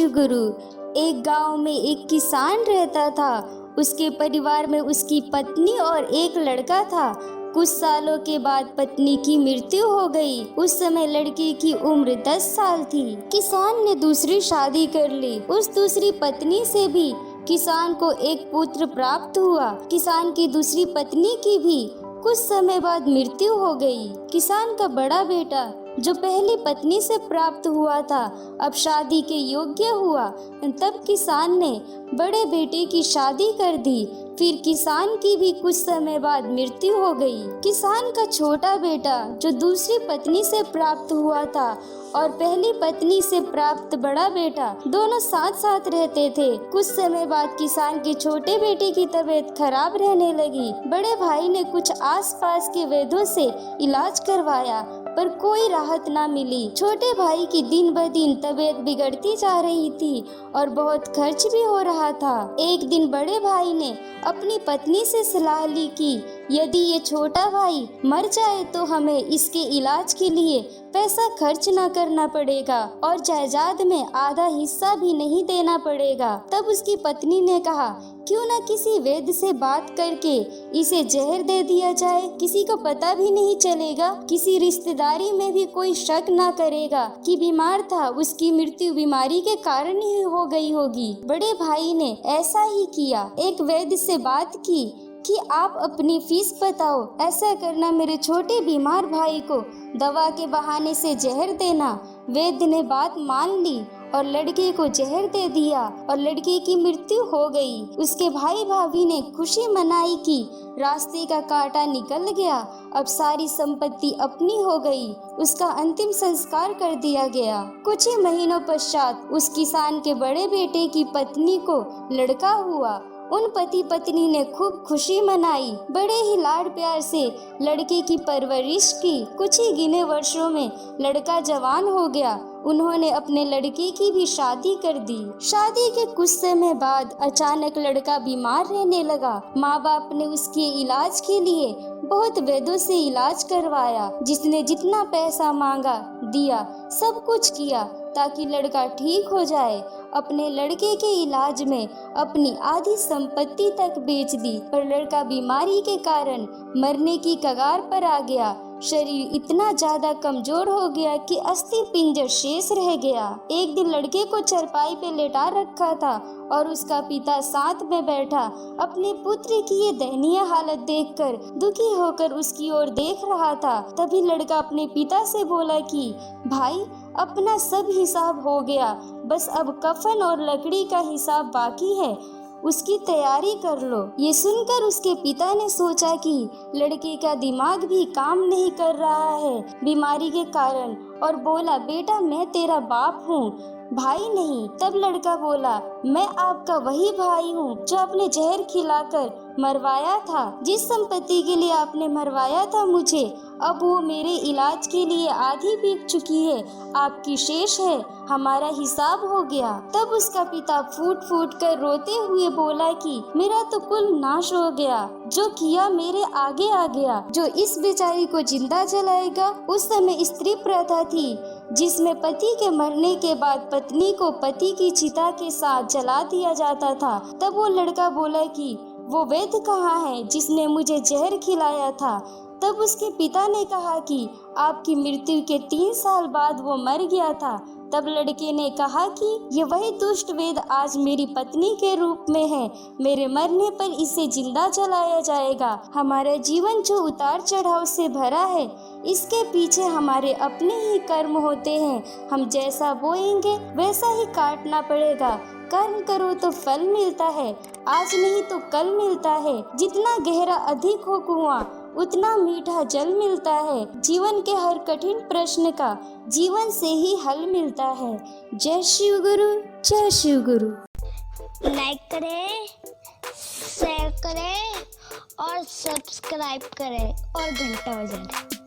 शिव गुरु। एक गांव में एक किसान रहता था। उसके परिवार में उसकी पत्नी और एक लड़का था। कुछ सालों के बाद पत्नी की मृत्यु हो गई। उस समय लड़के की उम्र 10 साल थी। किसान ने दूसरी शादी कर ली। उस दूसरी पत्नी से भी किसान को एक पुत्र प्राप्त हुआ। किसान की दूसरी पत्नी की भी कुछ समय बाद मृत्यु हो गई। किसान का बड़ा बेटा जो पहली पत्नी से प्राप्त हुआ था अब शादी के योग्य हुआ। तब किसान ने बड़े बेटे की शादी कर दी। फिर किसान की भी कुछ समय बाद मृत्यु हो गई। किसान का छोटा बेटा जो दूसरी पत्नी से प्राप्त हुआ था और पहली पत्नी से प्राप्त बड़ा बेटा दोनों साथ साथ रहते थे। कुछ समय बाद किसान के छोटे बेटे की तबीयत खराब रहने लगी। बड़े भाई ने कुछ आसपास के वैद्यों से इलाज करवाया पर कोई राहत ना मिली। छोटे भाई की दिन ब दिन तबीयत बिगड़ती जा रही थी और बहुत खर्च भी हो रहा था। एक दिन बड़े भाई ने अपनी पत्नी से सलाह ली कि यदि ये छोटा भाई मर जाए तो हमें इसके इलाज के लिए पैसा खर्च ना करना पड़ेगा और जायदाद में आधा हिस्सा भी नहीं देना पड़ेगा। तब उसकी पत्नी ने कहा, क्यों ना किसी वैद्य से बात करके इसे जहर दे दिया जाए। किसी को पता भी नहीं चलेगा, किसी रिश्तेदारी में भी कोई शक ना करेगा कि बीमार था, उसकी मृत्यु बीमारी के कारण ही हो गई होगी। बड़े भाई ने ऐसा ही किया। एक वैद्य से बात की कि आप अपनी फीस बताओ। ऐसा करना, मेरे छोटे बीमार भाई को दवा के बहाने से जहर देना। वैद्य ने बात मान ली और लड़के को जहर दे दिया और लड़के की मृत्यु हो गई। उसके भाई भाभी ने खुशी मनाई कि रास्ते का कांटा निकल गया, अब सारी संपत्ति अपनी हो गई। उसका अंतिम संस्कार कर दिया गया। कुछ ही महीनों पश्चात उस किसान के बड़े बेटे की पत्नी को लड़का हुआ। उन पति पत्नी ने खूब खुशी मनाई, बड़े ही लाड प्यार से लड़के की परवरिश की। कुछ ही गिने वर्षों में लड़का जवान हो गया। उन्होंने अपने लड़के की भी शादी कर दी। शादी के कुछ समय बाद अचानक लड़का बीमार रहने लगा। माँ बाप ने उसके इलाज के लिए बहुत वैद्यों से इलाज करवाया। जिसने जितना पैसा मांगा दिया, सब कुछ किया ताकि लड़का ठीक हो जाए। अपने लड़के के इलाज में अपनी आधी संपत्ति तक बेच दी, पर लड़का बीमारी के कारण मरने की कगार पर आ गया। शरीर इतना ज्यादा कमजोर हो गया कि अस्थि पिंजर शेष रह गया। एक दिन लड़के को चरपाई पे लेटा रखा था और उसका पिता साथ में बैठा अपने पुत्र की ये दयनीय हालत देखकर दुखी होकर उसकी ओर देख रहा था। तभी लड़का अपने पिता से बोला कि भाई, अपना सब हिसाब हो गया, बस अब कफन और लकड़ी का हिसाब बाकी है, उसकी तैयारी कर लो। ये सुनकर उसके पिता ने सोचा कि लड़के का दिमाग भी काम नहीं कर रहा है बीमारी के कारण, और बोला, बेटा मैं तेरा बाप हूँ, भाई नहीं। तब लड़का बोला, मैं आपका वही भाई हूँ जो आपने जहर खिलाकर मरवाया था। जिस संपत्ति के लिए आपने मरवाया था मुझे, अब वो मेरे इलाज के लिए आधी बिक चुकी है, आपकी शेष है, हमारा हिसाब हो गया। तब उसका पिता फूट फूट कर रोते हुए बोला कि मेरा तो कुल नाश हो गया, जो किया मेरे आगे आ गया, जो इस बेचारी को जिंदा जलाएगा। उस समय स्त्री प्रथा थी जिसमें पति के मरने के बाद पत्नी को पति की चिता के साथ जला दिया जाता था। तब वो लड़का बोला कि वो वैद्य कहाँ है जिसने मुझे जहर खिलाया था। तब उसके पिता ने कहा कि आपकी मृत्यु के 3 साल बाद वो मर गया था। तब लड़के ने कहा कि ये वही दुष्ट वेद आज मेरी पत्नी के रूप में है, मेरे मरने पर इसे जिंदा जलाया जाएगा। हमारा जीवन जो उतार चढ़ाव से भरा है, इसके पीछे हमारे अपने ही कर्म होते हैं। हम जैसा बोएंगे वैसा ही काटना पड़ेगा। कर्म करो तो फल मिलता है, आज नहीं तो कल मिलता है। जितना गहरा अधिक हो कुआं, उतना मीठा जल मिलता है। जीवन के हर कठिन प्रश्न का जीवन से ही हल मिलता है। जय शिव गुरु, जय शिव गुरु। लाइक करें, शेयर करें और सब्सक्राइब करें और घंटा बजाएं।